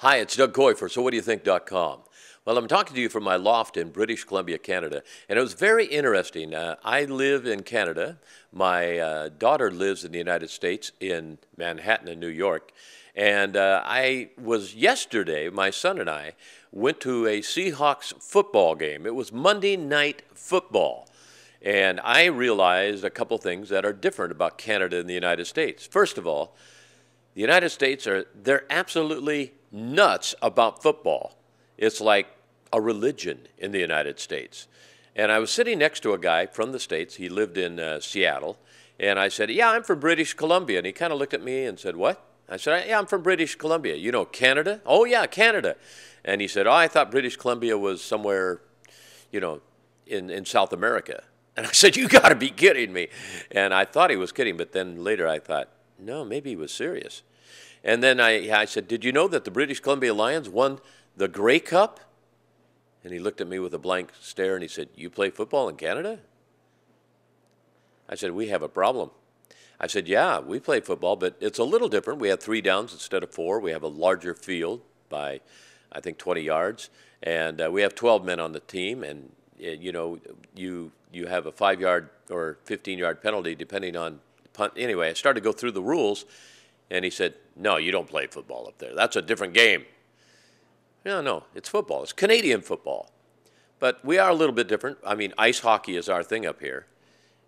Hi, it's Doug Coy for SoWhatDoYouThink.com. Well, I'm talking to you from my loft in British Columbia, Canada, and it was very interesting. I live in Canada. My daughter lives in the United States in Manhattan in New York, and yesterday, my son and I went to a Seahawks football game. It was Monday Night Football, and I realized a couple things that are different about Canada and the United States. First of all, the United States they're absolutely nuts about football. It's like a religion in the United States. And I was sitting next to a guy from the States. He lived in Seattle. And I said, yeah, I'm from British Columbia. And he kind of looked at me and said, what? I said, yeah, I'm from British Columbia. You know, Canada? Oh, yeah, Canada. And he said, oh, I thought British Columbia was somewhere, in South America. And I said, you got to be kidding me. And I thought he was kidding. But then later I thought, no, maybe he was serious. And then I said, did you know that the British Columbia Lions won the Grey Cup? And he looked at me with a blank stare and he said, you play football in Canada? I said, we have a problem. I said, yeah, we play football, but it's a little different. We have 3 downs instead of 4. We have a larger field by, I think, 20 yards. And we have 12 men on the team. And, you have a 5-yard or 15-yard penalty depending on punt. Anyway, I started to go through the rules. And he said, no, you don't play football up there. That's a different game. No, it's football. It's Canadian football. But we are a little bit different. I mean, ice hockey is our thing up here.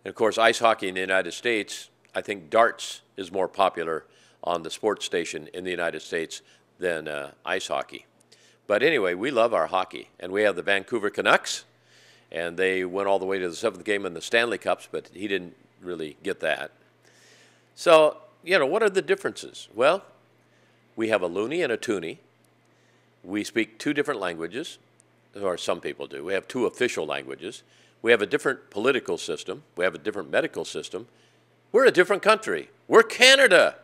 And, of course, ice hockey in the United States, I think darts is more popular on the sports station in the United States than ice hockey. But anyway, we love our hockey. And we have the Vancouver Canucks. And they went all the way to the 7th game in the Stanley Cups, but he didn't really get that. So, what are the differences? Well, we have a loony and a toonie. We speak 2 different languages, or some people do. We have 2 official languages. We have a different political system. We have a different medical system. We're a different country. We're Canada.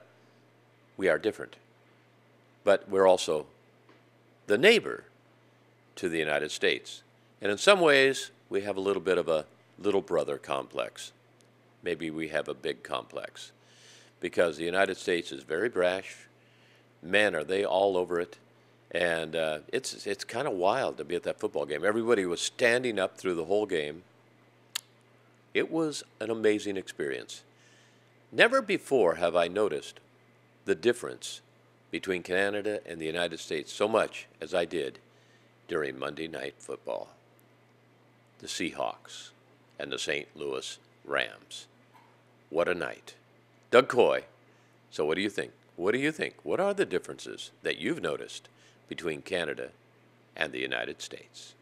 We are different. But we're also the neighbor to the United States. And in some ways, we have a little bit of a little brother complex. Maybe we have a big complex. Because the United States is very brash. Man, are they all over it. And it's kind of wild to be at that football game. Everybody was standing up through the whole game. It was an amazing experience. Never before have I noticed the difference between Canada and the United States so much as I did during Monday Night Football. The Seahawks and the St. Louis Rams. What a night. Doug Coy. So what do you think? What do you think? What are the differences that you've noticed between Canada and the United States?